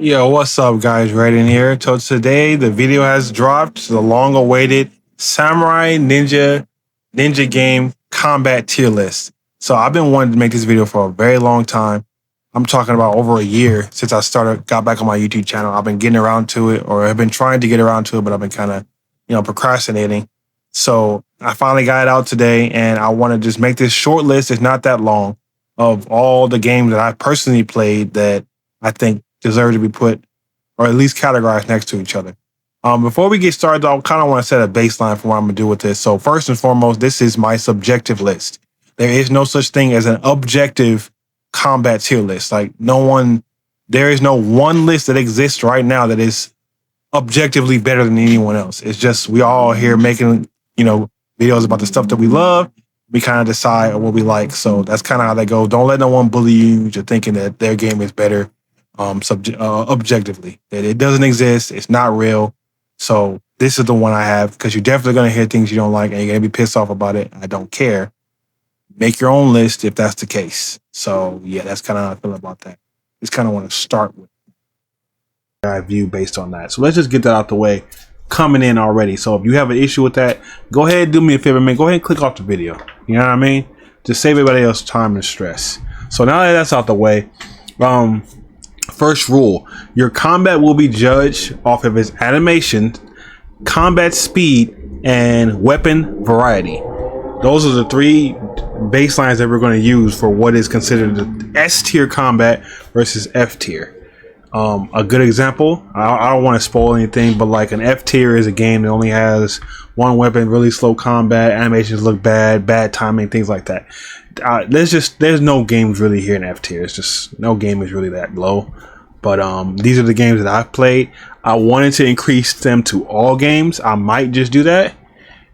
Yo, what's up, guys? Right in here. So today the video has dropped, the long-awaited Samurai Ninja game combat tier list. So I've been wanting to make this video for a very long time. I'm talking about over a year since got back on my YouTube channel. I've been getting around to it, or I've been trying to get around to it, but I've been kind of, procrastinating. So I finally got it out today, and I want to just make this short list. It's not that long, of all the games that I personally played that I think deserve to be put, or at least categorized next to each other. Before we get started, though, I kind of want to set a baseline for what I'm going to do with this. So first and foremost, this is my subjective list. There is no such thing as an objective combat tier list. There is no one list that exists right now that is objectively better than anyone else. It's just we all here making, videos about the stuff that we love. We kind of decide what we like. So that's kind of how that goes. Don't let no one bully you into thinking that their game is better objectively. That it doesn't exist. It's not real. So this is the one I have, because you're definitely going to hear things you don't like and you're going to be pissed off about it. I don't care. Make your own list if that's the case. So yeah, that's kind of how I feel about that. Just kind of want to start with I view based on that. So let's just get that out the way coming in already. So if you have an issue with that, go ahead and do me a favor, man. Go ahead and click off the video. You know what I mean? Just save everybody else time and stress. So now that that's out the way, first rule, your combat will be judged off of its animation, combat speed, and weapon variety. Those are the three baselines that we're going to use for what is considered the S tier combat versus F tier. A good example, I don't want to spoil anything, but like an F tier is a game that only has one weapon, really slow combat, animations look bad timing, things like that. There's no games really here in F tier. It's just no game is really that low. But these are the games that I've played. I wanted to increase them to all games. I might just do that.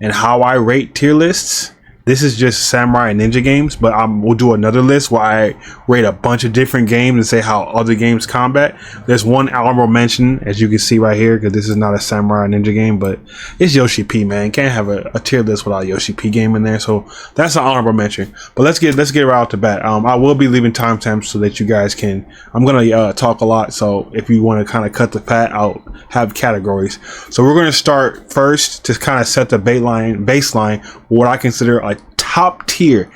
And how I rate tier lists, this is just Samurai and Ninja games, but we'll do another list where I rate a bunch of different games and say how other games combat. There's one honorable mention, as you can see right here, because this is not a Samurai Ninja game, but it's Yoshi P, man. Can't have a tier list without a Yoshi P game in there, so that's an honorable mention. But let's get right out the bat. I will be leaving timestamps so that you guys can. I'm gonna talk a lot, so if you want to kind of cut the fat out, have categories. So we're gonna start first to kind of set the baseline, what I consider a top tier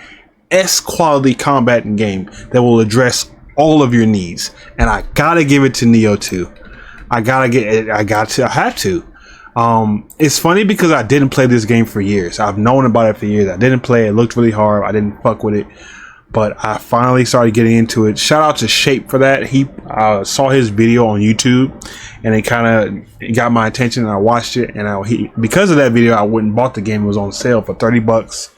S quality combat game that will address all of your needs. And I gotta give it to Neo 2. I have to. It's funny because I didn't play this game for years. I've known about it for years. I didn't play it. It looked really hard. I didn't fuck with it, but I finally started getting into it. Shout out to Shape for that. He saw his video on YouTube and it kind of got my attention, and I watched it, and because of that video I went and bought the game. It was on sale for $30.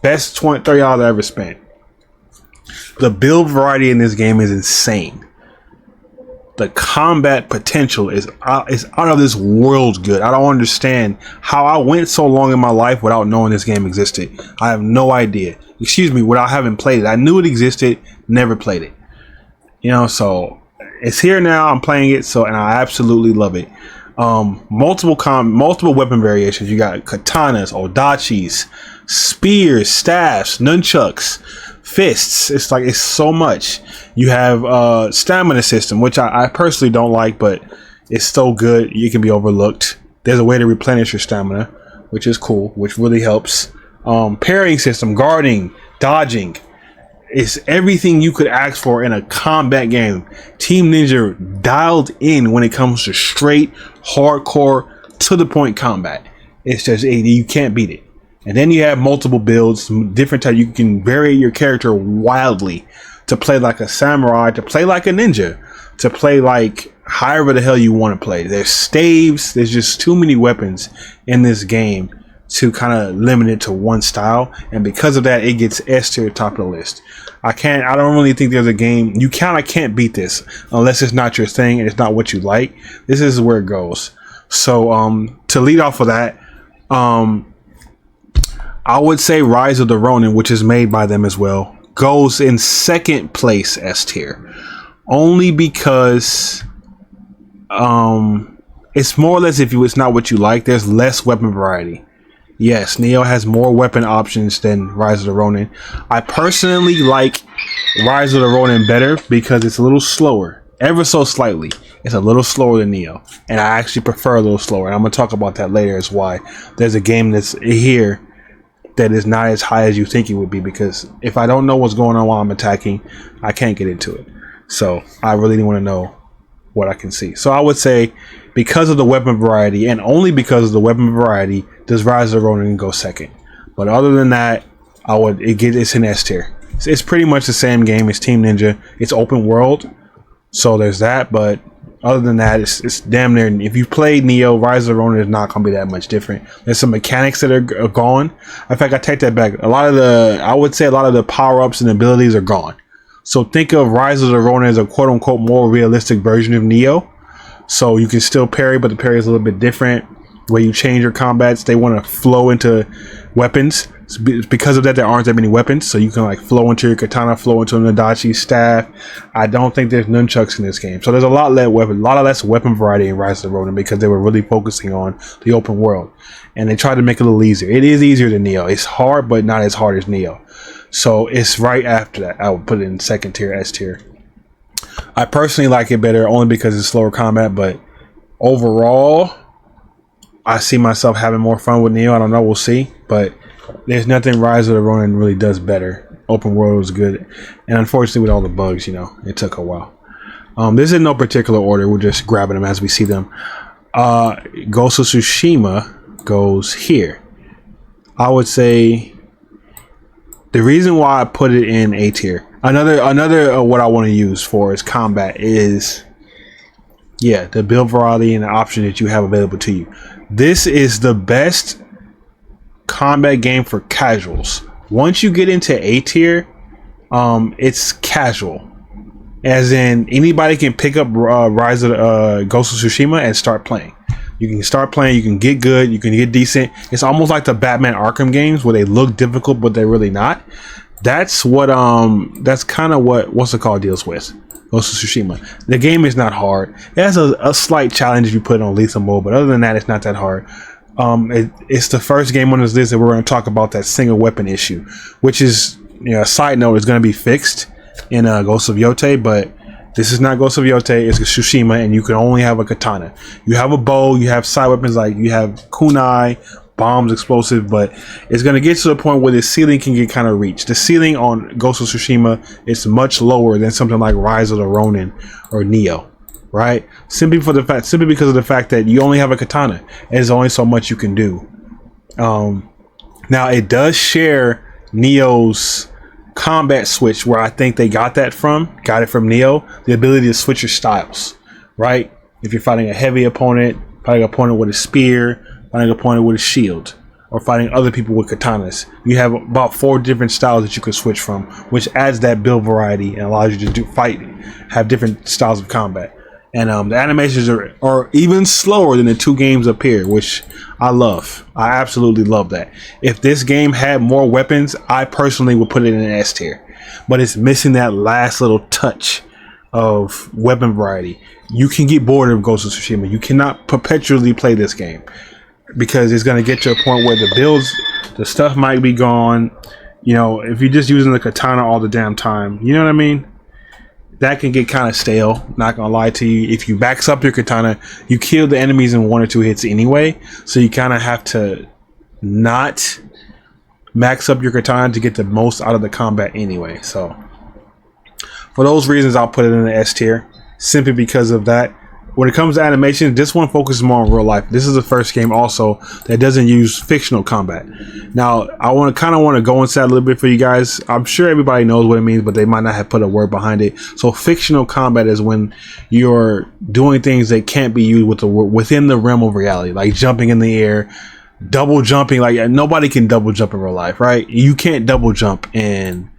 Best $30 I ever spent. The build variety in this game is insane. The combat potential is out of this world good. I don't understand how I went so long in my life without knowing this game existed. I have no idea. Without having played it. I knew it existed, never played it. So it's here now. I'm playing it, and I absolutely love it. Multiple weapon variations. You got katanas, odachis, spears, staffs, nunchucks, fists. It's so much. You have stamina system, which I personally don't like, but it's so good you can be overlooked. There's a way to replenish your stamina, which is cool, which really helps. Parrying system, guarding, dodging. It's everything you could ask for in a combat game. Team Ninja dialed in when it comes to straight, hardcore, to the point combat. It's just you can't beat it. And then you have multiple builds, different types. You can vary your character wildly to play like a samurai, to play like a ninja, to play like however the hell you want to play. There's staves. There's just too many weapons in this game to kind of limit it to one style, and because of that, it gets S to the top of the list. I don't really think there's a game you kind of can't beat this unless it's not your thing and it's not what you like. This is where it goes. So to lead off of that, I would say Rise of the Ronin, which is made by them as well, goes in second place S tier, only because it's more or less, if it's not what you like, there's less weapon variety. Yes, Neo has more weapon options than Rise of the Ronin. I personally like Rise of the Ronin better because it's a little slower, ever so slightly. It's a little slower than Neo, and I actually prefer a little slower. And I'm gonna talk about that later as why there's a game that's here that is not as high as you think it would be, because if I don't know what's going on while I'm attacking, I can't get into it. So I really want to know what I can see. So I would say, because of the weapon variety, and only because of the weapon variety, does Rise of the Ronin go second. But other than that, it's an S tier. It's pretty much the same game. It's Team Ninja. It's open world, so there's that. But other than that, it's damn near. If you played Neo, Rise of the Ronin is not going to be that much different. There's some mechanics that are gone. In fact, I take that back. I would say a lot of the power ups and abilities are gone. So think of Rise of the Ronin as a quote unquote more realistic version of Neo. So you can still parry, but the parry is a little bit different. Where you change your combats, they want to flow into weapons. Because of that, there aren't that many weapons, so you can like flow into your katana, flow into an adachi staff. I don't think there's nunchucks in this game, so there's a lot less weapon variety in Rise of the Ronin, because they were really focusing on the open world, and they tried to make it a little easier. It is easier than Neo. It's hard, but not as hard as Neo. So it's right after that. I would put it in second tier, S tier. I personally like it better only because it's slower combat, but overall, I see myself having more fun with Neo. I don't know, we'll see, but there's nothing Rise of the Ronin really does better. Open world was good, and unfortunately with all the bugs, it took a while. This is in no particular order. We're just grabbing them as we see them. Ghost of Tsushima goes here. I would say the reason why I put it in A tier, another what I want to use for is combat is, the build variety and the option that you have available to you. This is the best combat game for casuals. Once you get into A tier, it's casual, as in anybody can pick up Ghost of Tsushima and start playing. You can start playing, you can get good, you can get decent. It's almost like the Batman Arkham games where they look difficult but they're really not. That's what that's kind of what what's it called deals with Ghost of Tsushima. The game is not hard. It has a slight challenge if you put it on lethal mode, but other than that, it's not that hard. It's the first game on this list that we're going to talk about that single weapon issue, which is, a side note, is going to be fixed in Ghost of Yote, but this is not Ghost of Yote, it's Tsushima, and you can only have a katana. You have a bow, you have side weapons like you have kunai, bombs, explosive, but it's going to get to the point where the ceiling can get kind of reached. The ceiling on Ghost of Tsushima is much lower than something like Rise of the Ronin or Neo, right? Simply because of the fact that you only have a katana, and there's only so much you can do. Now it does share Neo's combat switch, where I think they got it from Neo, the ability to switch your styles, right? If you're fighting a heavy opponent, fighting an opponent with a spear, fighting an opponent with a shield, or fighting other people with katanas, you have about 4 different styles that you can switch from, which adds that build variety and allows you to have different styles of combat. And the animations are even slower than the 2 games up here, which I love. I absolutely love that. If this game had more weapons, I personally would put it in an S tier. But it's missing that last little touch of weapon variety. You can get bored of Ghost of Tsushima. You cannot perpetually play this game, because it's going to get to a point where the stuff might be gone. If you're just using the katana all the damn time, you know what I mean? That can get kind of stale, not gonna lie to you. If you backs up your katana, you kill the enemies in 1 or 2 hits anyway, so you kind of have to not max up your katana to get the most out of the combat anyway. So for those reasons, I'll put it in the S tier, simply because of that. When it comes to animation, this one focuses more on real life. This is the first game also that doesn't use fictional combat. Now, I want to go inside a little bit for you guys. I'm sure everybody knows what it means, but they might not have put a word behind it. So fictional combat is when you're doing things that can't be used within the realm of reality, like jumping in the air, double jumping. Like, nobody can double jump in real life, right? You can't double jump in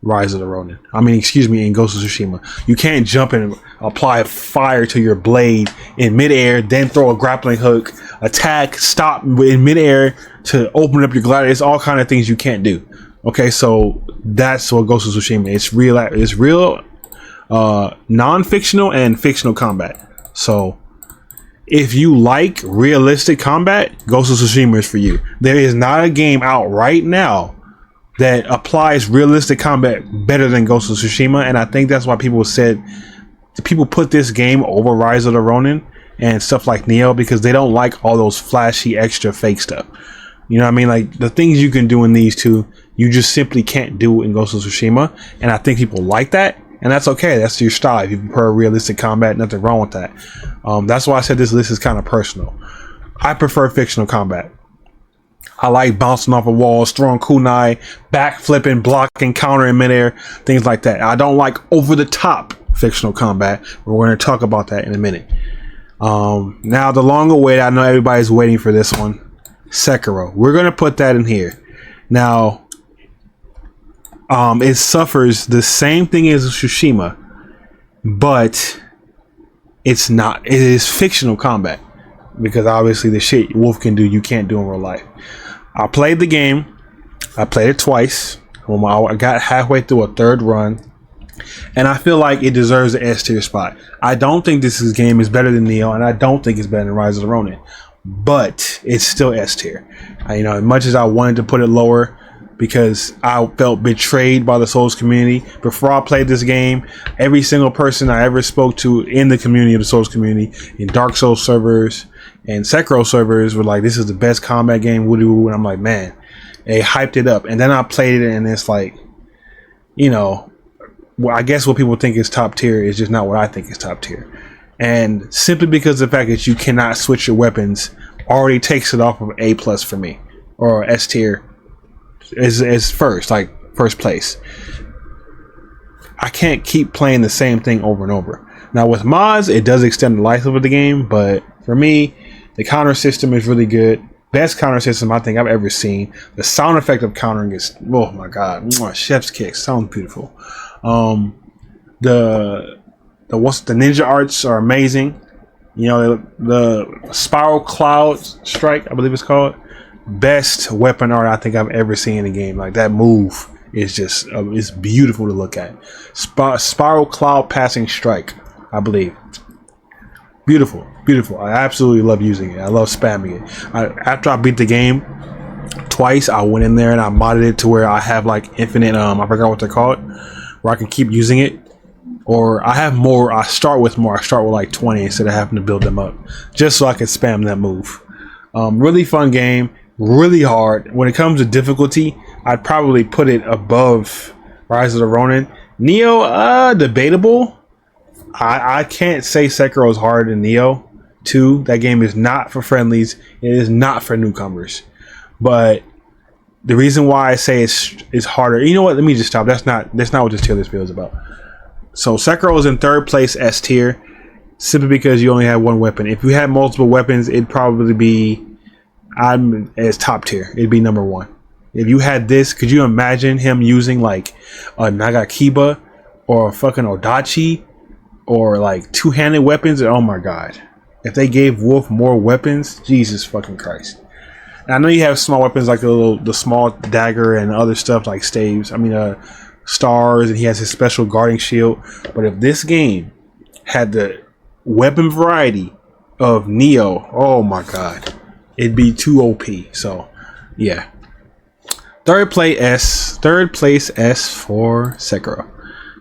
Rise of the Ronin. In Ghost of Tsushima. You can't jump and apply fire to your blade in midair, then throw a grappling hook, attack, stop in midair to open up your glider. It's all kind of things you can't do. Okay, so that's what Ghost of Tsushima. It's real, non-fictional and fictional combat. So if you like realistic combat, Ghost of Tsushima is for you. There is not a game out right now that applies realistic combat better than Ghost of Tsushima, and I think that's why people said the people put this game over Rise of the Ronin and stuff like Neo because they don't like all those flashy extra fake stuff. You know what I mean? Like the things you can do in these two, you just simply can't do in Ghost of Tsushima. And I think people like that. And that's okay. That's your style. If you prefer realistic combat, nothing wrong with that. That's why I said this list is kind of personal. I prefer fictional combat. I like bouncing off of walls, throwing kunai, back flipping, blocking, countering midair, things like that. I don't like over the top fictional combat. We're going to talk about that in a minute. Now the longer wait, I know everybody's waiting for this one. Sekiro. We're going to put that in here. Now, it suffers the same thing as Tsushima, but it's not. It is fictional combat because obviously the shit Wolf can do, you can't do in real life. I played the game. I played it twice. I got halfway through a third run, and I feel like it deserves an S tier spot. I don't think this game is better than Neo, and I don't think it's better than Rise of the Ronin, but it's still S tier. As much as I wanted to put it lower because I felt betrayed by the Souls community. Before I played this game, every single person I ever spoke to in the community of the Souls community, in Dark Souls servers and Sekiro servers, were like, this is the best combat game, woo-doo-woo. And I'm like, man, they hyped it up. And then I played it and it's like, well, I guess what people think is top tier is just not what I think is top tier. And simply because of the fact that you cannot switch your weapons already takes it off of A+ for me, or S tier is first place. I can't keep playing the same thing over and over. Now with mods, it does extend the life of the game, but for me, the counter system is really good. Best counter system I think I've ever seen. The sound effect of countering is, oh my god, chef's kiss, sounds beautiful. The ninja arts are amazing. The spiral cloud strike, I believe it's called. Best weapon art I think I've ever seen in a game. Like that move is just it's beautiful to look at. Spiral cloud passing strike, I believe. Beautiful. I absolutely love using it. I love spamming it. After I beat the game twice, I went in there and I modded it to where I have like infinite I forgot what they're called, where I can keep using it. Or I have more. I start with more. I start with like 20 instead of having to build them up, just so I can spam that move. Really fun game. Really hard. When it comes to difficulty, I'd probably put it above Rise of the Ronin. Neo, debatable. I can't say Sekiro is harder than Neo 2. That game is not for friendlies. It is not for newcomers. But the reason why I say it's harder. You know what? Let me just stop. That's not what this tier list video is about. So Sekiro is in third place S tier, simply because you only have one weapon. If you had multiple weapons, it'd probably be as top tier. It'd be number 1. If you had this, could you imagine him using like a Nagakiba or a fucking Odachi or like two-handed weapons? Oh my god! If they gave Wolf more weapons, Jesus fucking Christ! And I know you have small weapons like the small dagger and other stuff like staves. Stars, and he has his special guarding shield. But if this game had the weapon variety of Neo, oh my god, it'd be too OP. So yeah, third place S for Sekiro.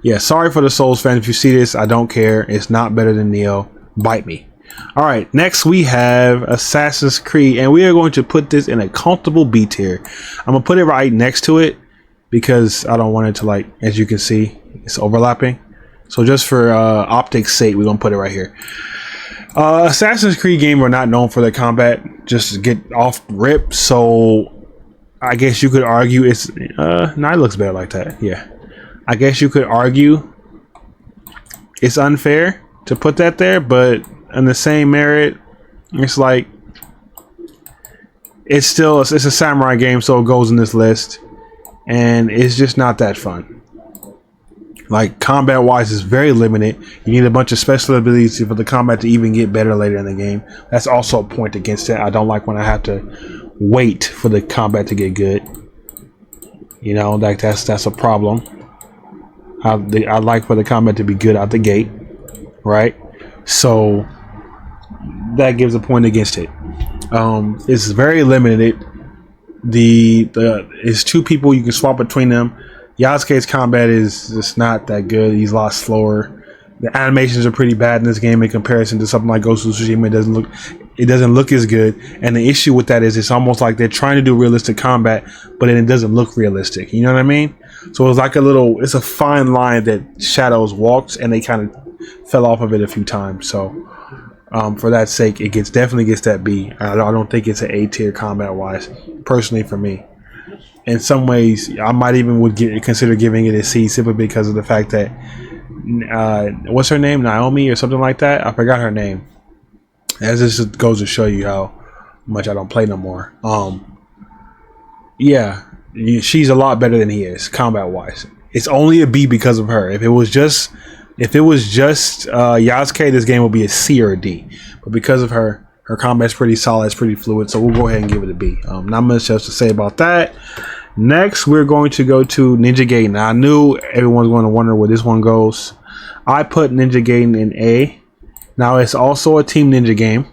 Yeah, sorry for the Souls fans if you see this. I don't care. It's not better than Neo. Bite me. All right, next we have Assassin's Creed, and we are going to put this in a comfortable B tier. I'm gonna put it right next to it because I don't want it to, like, as you can see, it's overlapping. So just for optics sake, we're gonna put it right here. Assassin's Creed game are not known for their combat, just to get off rip. So I guess you could argue it's it looks better like that. Yeah, I guess you could argue it's unfair to put that there, but in the same merit, it's like it's a samurai game, so it goes in this list. And it's just not that fun. Like, combat wise, is very limited. You need a bunch of special abilities for the combat to even get better later in the game. That's also a point against it. I don't like when I have to wait for the combat to get good. Like that's a problem. I like for the combat to be good out the gate, right? So that gives a point against it. It's very limited. It's two people, you can swap between them. Yasuke's combat is just not that good. He's a lot slower. The animations are pretty bad in this game in comparison to something like Ghost of Tsushima. It doesn't look as good. And the issue with that is it's almost like they're trying to do realistic combat, but then it doesn't look realistic. You know what I mean? So it's like it's a fine line that Shadows walks, and they kind of fell off of it a few times. So for that sake, it definitely gets that B. I don't think it's an A tier combat wise, personally for me. In some ways, I might even consider giving it a C simply because of the fact that what's her name, Naomi or something like that. I forgot her name. As this goes to show you how much I don't play no more. Yeah, she's a lot better than he is combat wise. It's only a B because of her. If it was just Yasuke, this game would be a C or a D. But because of her combat's pretty solid, it's pretty fluid. So we'll go ahead and give it a B. Not much else to say about that. Next, we're going to go to Ninja Gaiden. Now, I knew everyone's going to wonder where this one goes. I put Ninja Gaiden in A. Now, it's also a Team Ninja game,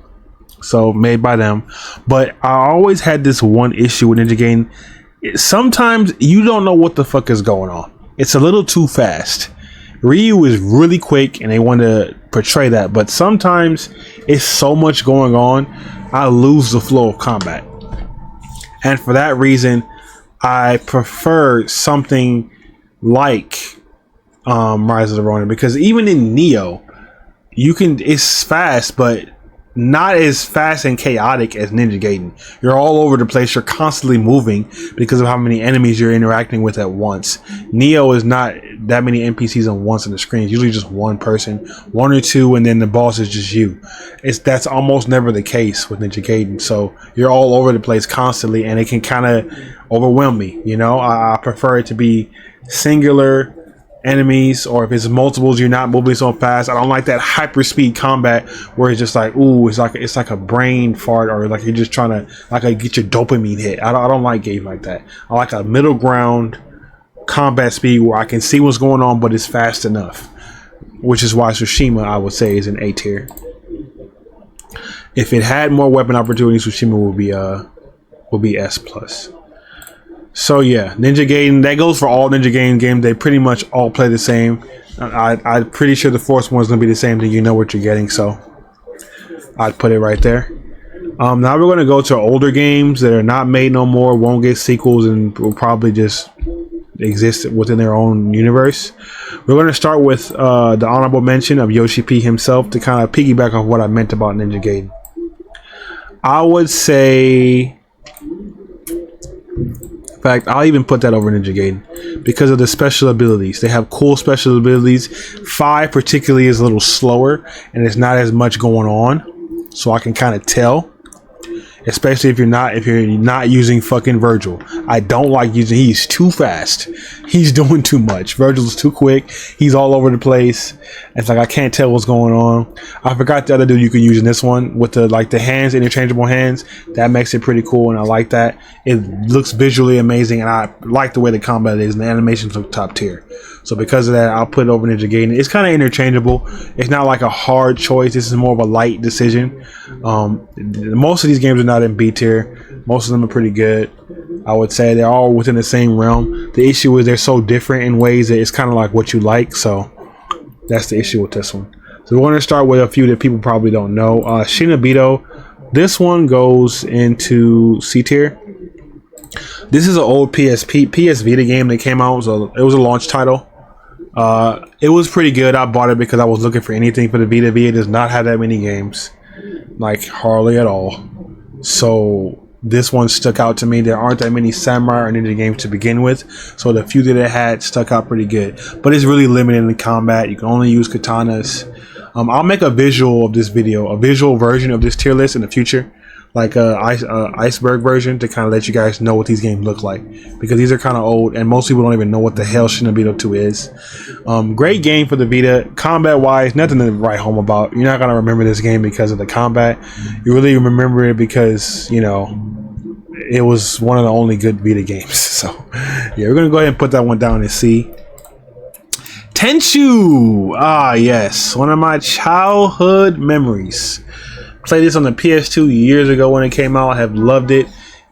so made by them. But I always had this one issue with Ninja Gaiden. Sometimes you don't know what the fuck is going on. It's a little too fast. Ryu is really quick, and they want to portray that. But sometimes it's so much going on, I lose the flow of combat. And for that reason, I prefer something like Rise of the Ronin, because even in Neo, it's fast, but not as fast and chaotic as Ninja Gaiden. You're all over the place. You're constantly moving because of how many enemies you're interacting with at once. Neo is not that many NPCs on once on the screen. It's usually just one person, one or two, and then the boss is just you. That's almost never the case with Ninja Gaiden. So you're all over the place constantly, and it can kind of overwhelm me. You know, I prefer it to be singular enemies, or if it's multiples, you're not moving so fast. I don't like that hyper speed combat where it's just like, ooh, it's like a brain fart, or like you're just trying to get your dopamine hit. I don't like games like that. I like a middle ground combat speed where I can see what's going on, but it's fast enough. Which is why Tsushima, I would say, is an A tier. If it had more weapon opportunities, Tsushima would be S plus. So yeah, Ninja Gaiden, that goes for all Ninja Gaiden games. They pretty much all play the same. I'm pretty sure the fourth one's going to be the same thing. You know what you're getting, so I'd put it right there. Now we're going to go to older games that are not made no more, won't get sequels, and will probably just exist within their own universe. We're going to start with the honorable mention of Yoshi P himself to kind of piggyback off what I meant about Ninja Gaiden. I would say... In fact, I'll even put that over Ninja Gaiden because of the special abilities. They have cool special abilities. 5 particularly is a little slower, and there's not as much going on, so I can kind of tell. Especially if you're not using fucking Virgil. I don't like using. He's too fast. He's doing too much. Virgil's too quick. He's all over the place. It's like I can't tell what's going on. I forgot the other dude you can use in this one with the hands, interchangeable hands. That makes it pretty cool, and I like that. It looks visually amazing, and I like the way the combat is, and the animations look top tier. So because of that, I'll put it over Ninja Gaiden. It's kind of interchangeable. It's not like a hard choice. This is more of a light decision. Most of these games are not in B tier. Most of them are pretty good. I would say they're all within the same realm. The issue is they're so different in ways that it's kind of like what you like. So that's the issue with this one. So we're going to start with a few that people probably don't know. Shinobito. This one goes into C tier. This is an old PS Vita game that came out. So it was a launch title. It was pretty good. I bought it because I was looking for anything for the Vita. Vita does not have that many games, like hardly at all. So this one stuck out to me. There aren't that many samurai or ninja games to begin with, so the few that it had stuck out pretty good. But it's really limited in the combat. You can only use katanas. I'll make a visual of this video, a visual version of this tier list in the future, like a iceberg version, to kind of let you guys know what these games look like, because these are kind of old and most people don't even know what the hell Shinobito 2 is. Great game for the Vita. Combat wise, nothing to write home about. You're not going to remember this game because of the combat. You really remember it because, you know, it was one of the only good Vita games. So yeah, we're going to go ahead and put that one down and see. Tenchu! Ah, yes. One of my childhood memories. Played this on the PS2 years ago when it came out. I have loved it.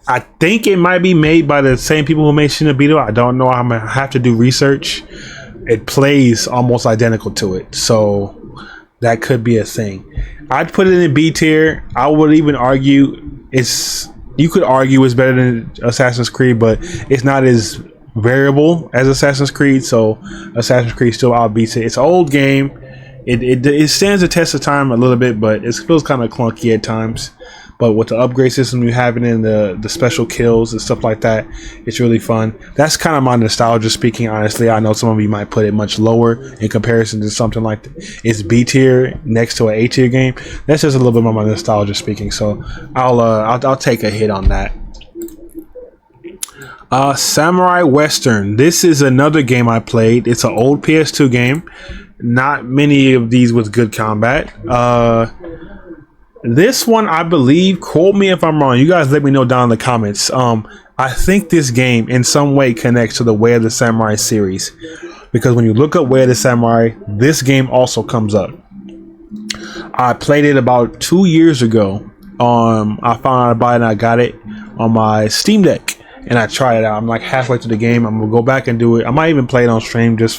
I think it might be made by the same people who made Shinobito. I don't know. I'm going to have to do research. it plays almost identical to it. So that could be a thing. I'd put it in B tier. I would even argue you could argue it's better than Assassin's Creed, but it's not as variable as Assassin's Creed. So Assassin's Creed still outbeats it. It's an old game. It stands the test of time a little bit, but it feels kind of clunky at times. But with the upgrade system you have it in the special kills and stuff like that, it's really fun. That's kind of my nostalgia speaking, honestly. I know some of you might put it much lower in comparison to something like it's B tier next to an A tier game. That's just a little bit more my nostalgia speaking. So I'll take a hit on that. Samurai Western. This is another game I played. It's an old PS2 game. Not many of these with good combat. This one, I believe, quote me if I'm wrong. You guys let me know down in the comments. I think this game in some way connects to the Way of the Samurai series. Because when you look up Way of the Samurai, this game also comes up. I played it about 2 years ago. I found out about it and I got it on my Steam Deck. And I tried it out. I'm like halfway through the game. I'm going to go back and do it. I might even play it on stream just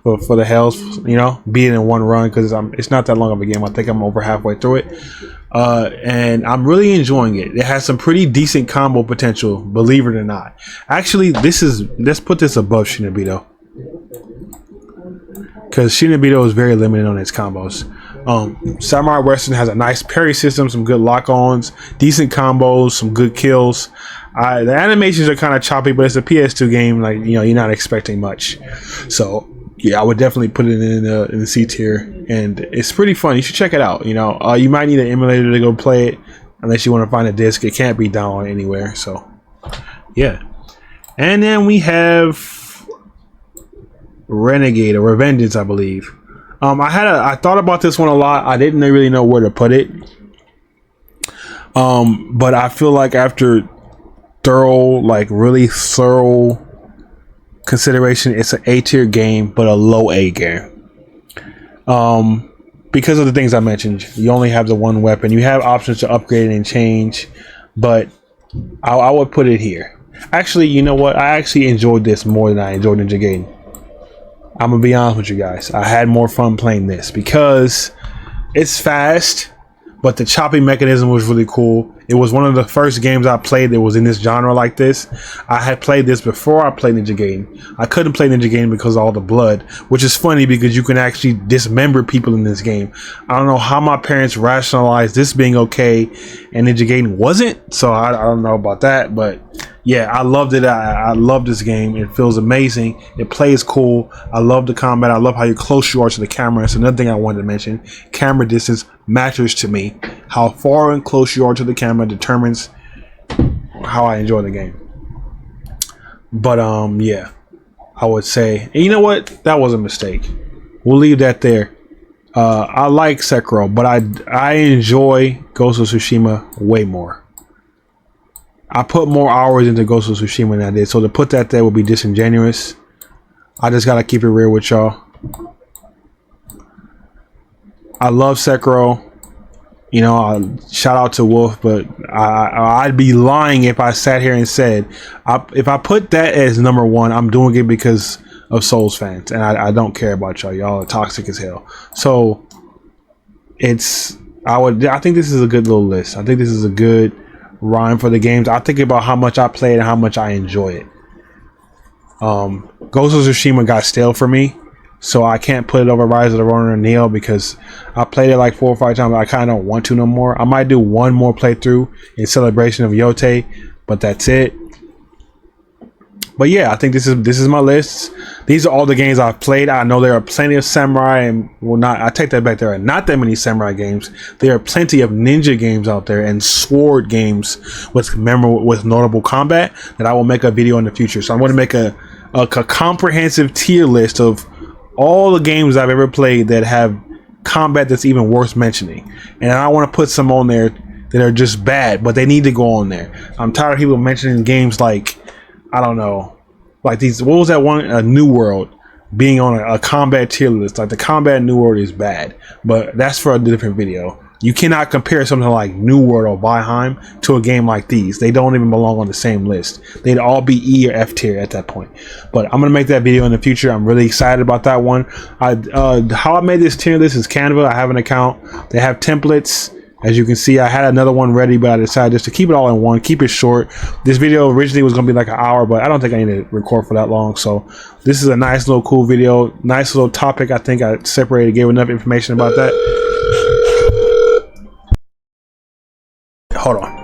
for the hells, you know, beat it in one run because it's not that long of a game. I think I'm over halfway through it. And I'm really enjoying it. It has some pretty decent combo potential, believe it or not. Actually, let's put this above Shinobito. Because Shinobito is very limited on its combos. Samurai Western has a nice parry system, some good lock-ons, decent combos, some good kills. The animations are kind of choppy, but it's a PS2 game. Like, you know, you're not expecting much. So yeah, I would definitely put it in the C tier, and it's pretty fun. You should check it out. You know, you might need an emulator to go play it, unless you want to find a disc. It can't be downloaded anywhere. So yeah, and then we have Renegade or Revengeance, I believe. I thought about this one a lot. I didn't really know where to put it. But I feel like after really thorough consideration, it's an A tier game, but a low A game. Because of the things I mentioned, you only have the one weapon. You have options to upgrade and change, but I would put it here. Actually, you know what? I actually enjoyed this more than I enjoyed Ninja Gaiden. I'm gonna be honest with you guys. I had more fun playing this because it's fast, but the chopping mechanism was really cool. It was one of the first games I played that was in this genre like this. I had played this before I played Ninja Gaiden. I couldn't play Ninja Gaiden because of all the blood, which is funny because you can actually dismember people in this game. I don't know how my parents rationalized this being okay and Ninja Gaiden wasn't, so I don't know about that, but yeah, I loved it. I love this game. It feels amazing. It plays cool. I love the combat. I love how close you are to the camera. It's another thing I wanted to mention. Camera distance matters to me. How far and close you are to the camera determines how I enjoy the game. But yeah, I would say, and you know what? That was a mistake. We'll leave that there. I like Sekiro, but I enjoy Ghost of Tsushima way more. I put more hours into Ghost of Tsushima than I did, so to put that there would be disingenuous. I just gotta keep it real with y'all. I love Sekiro. You know, shout out to Wolf, but I'd be lying if I sat here and said if I put that as number one, I'm doing it because of Souls fans, and I don't care about y'all. Y'all are toxic as hell. So I think this is a good little list. I think this is a good rhyme for the games. I think about how much I played and how much I enjoy it. Ghost of Tsushima got stale for me, so I can't put it over Rise of the Ronin or Neo because I played it like 4 or 5 times. I kind of don't want to no more. I might do one more playthrough in celebration of Yote, but that's it. But yeah, I think this is my list. These are all the games I've played. I know there are plenty of samurai, and I take that back. There are not that many samurai games. There are plenty of ninja games out there and sword games with notable combat that I will make a video in the future. So I'm going to make a comprehensive tier list of all the games I've ever played that have combat that's even worth mentioning. And I want to put some on there that are just bad, but they need to go on there. I'm tired of people mentioning games like, I don't know, like these, what was that one, New World, being on a combat tier list. Like the combat in New World is bad, but that's for a different video. You cannot compare something like New World or Valheim to a game like these. They don't even belong on the same list. They'd all be E or F tier at that point. But I'm gonna make that video in the future. I'm really excited about that one. How I made this tier list is Canva. I have an account. They have templates. As you can see, I had another one ready, but I decided just to keep it all in one, keep it short. This video originally was going to be like an hour, but I don't think I need to record for that long. So this is a nice little cool video, nice little topic. I think I separated, gave enough information about that. Hold on.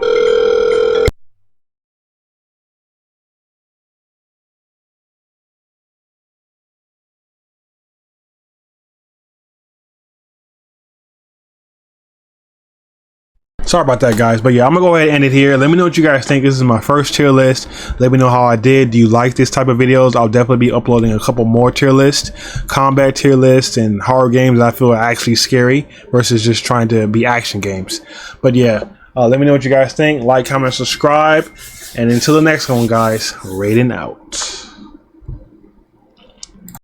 Sorry about that, guys, but yeah, I'm gonna go ahead and end it here. Let me know what you guys think. This is my first tier list. Let me know how I did. Do you like this type of videos? I'll definitely be uploading a couple more tier lists, combat tier lists, and horror games I feel are actually scary versus just trying to be action games. But yeah, let me know what you guys think. Like, comment, subscribe, and until the next one, guys, rating out.